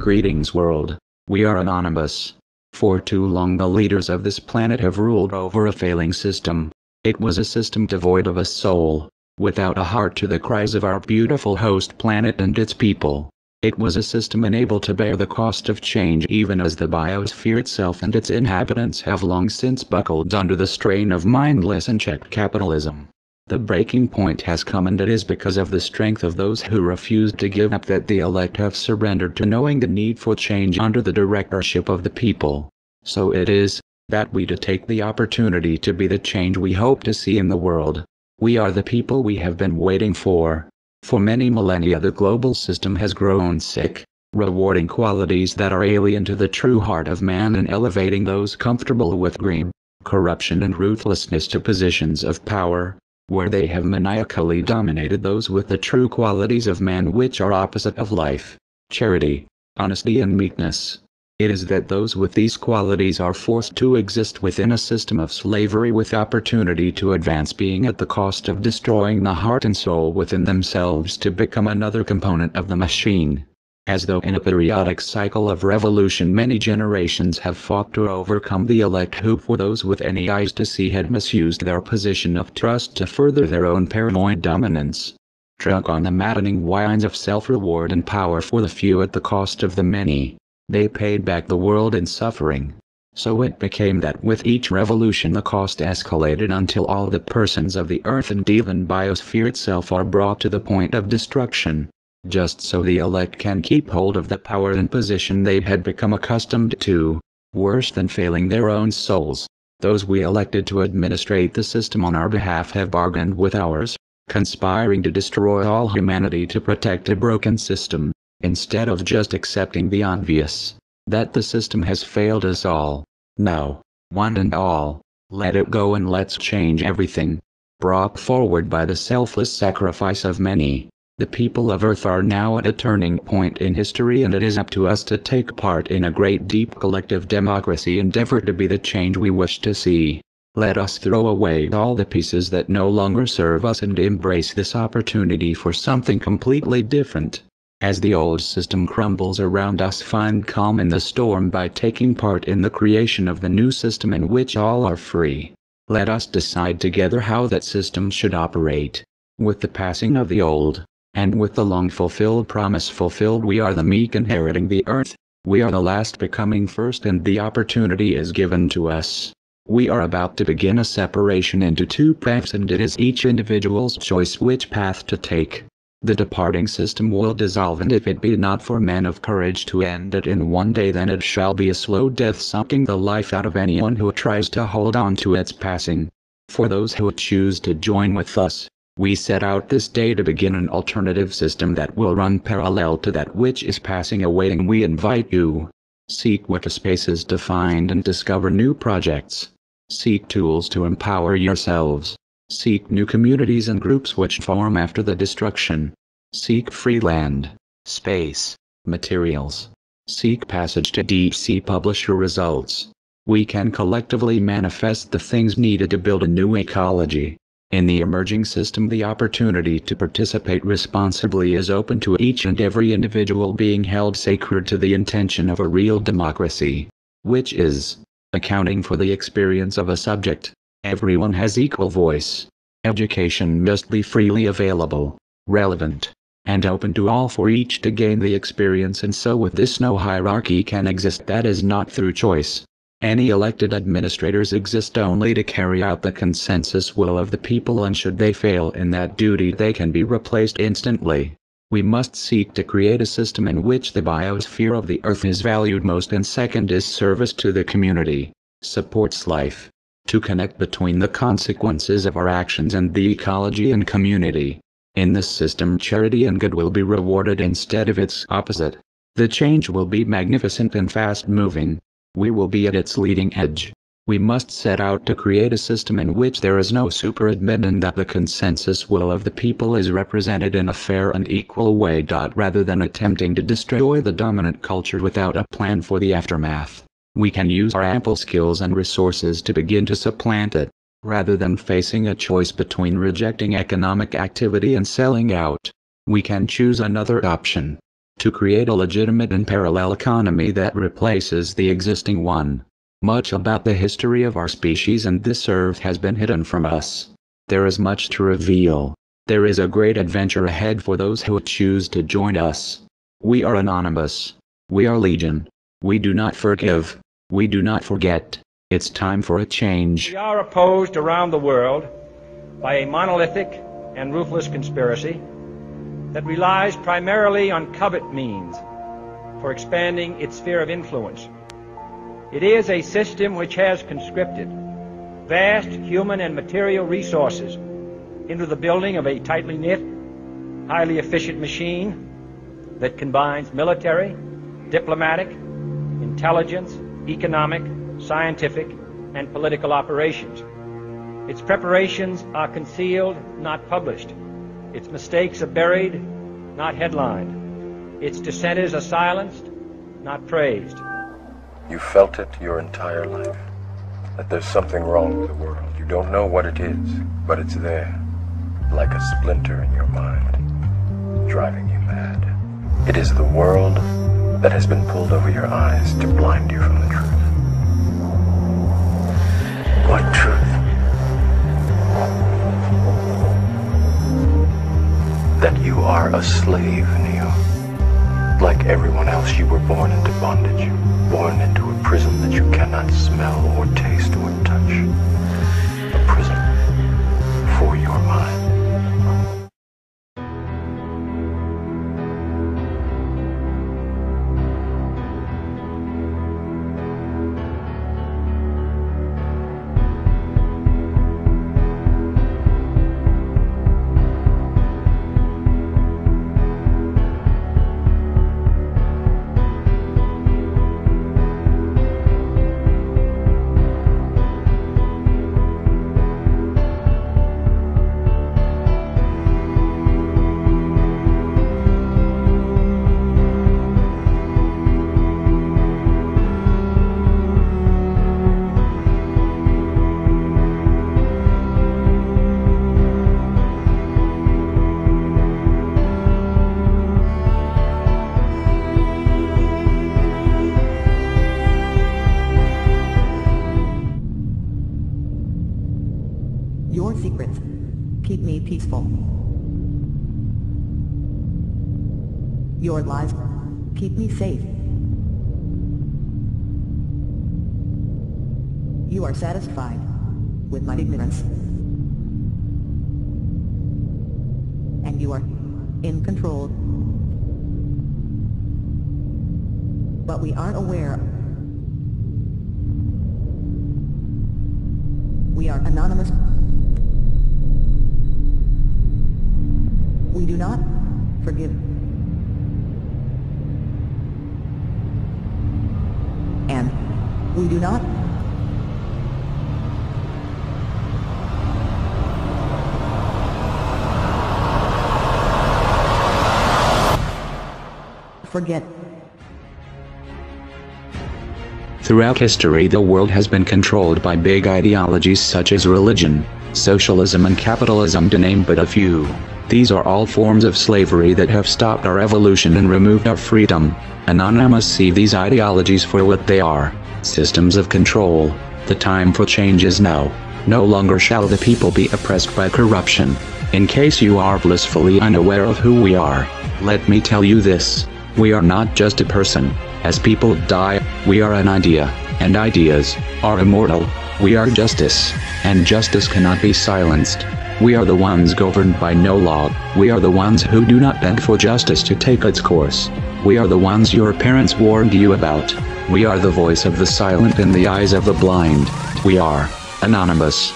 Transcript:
Greetings world. We are Anonymous. For too long the leaders of this planet have ruled over a failing system. It was a system devoid of a soul, without a heart to the cries of our beautiful host planet and its people. It was a system unable to bear the cost of change even as the biosphere itself and its inhabitants have long since buckled under the strain of mindless and checked capitalism. The breaking point has come, and it is because of the strength of those who refused to give up that the elect have surrendered to knowing the need for change under the directorship of the people. So it is that we to take the opportunity to be the change we hope to see in the world. We are the people we have been waiting for. For many millennia the global system has grown sick, rewarding qualities that are alien to the true heart of man and elevating those comfortable with greed, corruption and ruthlessness to positions of power, where they have maniacally dominated those with the true qualities of man which are opposite of life, charity, honesty and meekness. It is that those with these qualities are forced to exist within a system of slavery with opportunity to advance being at the cost of destroying the heart and soul within themselves to become another component of the machine. As though in a periodic cycle of revolution many generations have fought to overcome the elect who for those with any eyes to see had misused their position of trust to further their own paranoid dominance. Drunk on the maddening wines of self-reward and power for the few at the cost of the many, they paid back the world in suffering. So it became that with each revolution the cost escalated until all the persons of the earth and even biosphere itself are brought to the point of destruction. Just so the elect can keep hold of the power and position they had become accustomed to. Worse than failing their own souls, those we elected to administrate the system on our behalf have bargained with ours, conspiring to destroy all humanity to protect a broken system, instead of just accepting the obvious, that the system has failed us all. Now, one and all, let it go and let's change everything. Brought forward by the selfless sacrifice of many, the people of Earth are now at a turning point in history, and it is up to us to take part in a great deep collective democracy endeavor to be the change we wish to see. Let us throw away all the pieces that no longer serve us and embrace this opportunity for something completely different. As the old system crumbles around us, find calm in the storm by taking part in the creation of the new system in which all are free. Let us decide together how that system should operate. With the passing of the old, and with the long-fulfilled promise fulfilled, we are the meek inheriting the earth, we are the last becoming first, and the opportunity is given to us. We are about to begin a separation into two paths, and it is each individual's choice which path to take. The departing system will dissolve, and if it be not for men of courage to end it in one day, then it shall be a slow death, sucking the life out of anyone who tries to hold on to its passing. For those who choose to join with us, we set out this day to begin an alternative system that will run parallel to that which is passing away, and we invite you. Seek what spaces to find and discover new projects. Seek tools to empower yourselves. Seek new communities and groups which form after the destruction. Seek free land, space, materials. Seek passage to deep sea. Publish your results. We can collectively manifest the things needed to build a new ecology. In the emerging system, the opportunity to participate responsibly is open to each and every individual being held sacred to the intention of a real democracy, which is accounting for the experience of a subject. Everyone has equal voice. Education must be freely available, relevant, and open to all for each to gain the experience, and so with this no hierarchy can exist that is not through choice. Any elected administrators exist only to carry out the consensus will of the people, and should they fail in that duty they can be replaced instantly. We must seek to create a system in which the biosphere of the earth is valued most, and second is service to the community, supports life. To connect between the consequences of our actions and the ecology and community. In this system, charity and good will be rewarded instead of its opposite. The change will be magnificent and fast-moving. We will be at its leading edge. We must set out to create a system in which there is no super-admin, and that the consensus will of the people is represented in a fair and equal way. Rather than attempting to destroy the dominant culture without a plan for the aftermath, we can use our ample skills and resources to begin to supplant it. Rather than facing a choice between rejecting economic activity and selling out, we can choose another option. to create a legitimate and parallel economy that replaces the existing one. Much about the history of our species and this earth has been hidden from us. There is much to reveal. There is a great adventure ahead for those who choose to join us. We are Anonymous. We are Legion. We do not forgive. We do not forget. It's time for a change. We are opposed around the world by a monolithic and ruthless conspiracy that relies primarily on covert means for expanding its sphere of influence. It is a system which has conscripted vast human and material resources into the building of a tightly knit, highly efficient machine that combines military, diplomatic, intelligence, economic, scientific, and political operations. Its preparations are concealed, not published. Its mistakes are buried, not headlined. Its dissenters are silenced, not praised. You felt it your entire life, that there's something wrong with the world. You don't know what it is, but it's there, like a splinter in your mind, driving you mad. It is the world that has been pulled over your eyes to blind you from the truth. What truth? That you are a slave, Neo. Like everyone else, you were born into bondage, born into a prison that you cannot smell or taste or touch. A prison for your mind. Your secrets keep me peaceful. Your lies keep me safe. You are satisfied with my ignorance. And you are in control. But we aren't aware. We are anonymous. We do not forgive. And we do not forget. Throughout history, the world has been controlled by big ideologies such as religion, socialism and capitalism, to name but a few. These are all forms of slavery that have stopped our evolution and removed our freedom. Anonymous see these ideologies for what they are: systems of control. The time for change is now. No longer shall the people be oppressed by corruption. In case you are blissfully unaware of who we are, let me tell you this: we are not just a person. As people die, we are an idea, and ideas are immortal. We are justice, and justice cannot be silenced. We are the ones governed by no law. We are the ones who do not beg for justice to take its course. We are the ones your parents warned you about. We are the voice of the silent in the eyes of the blind. We are Anonymous.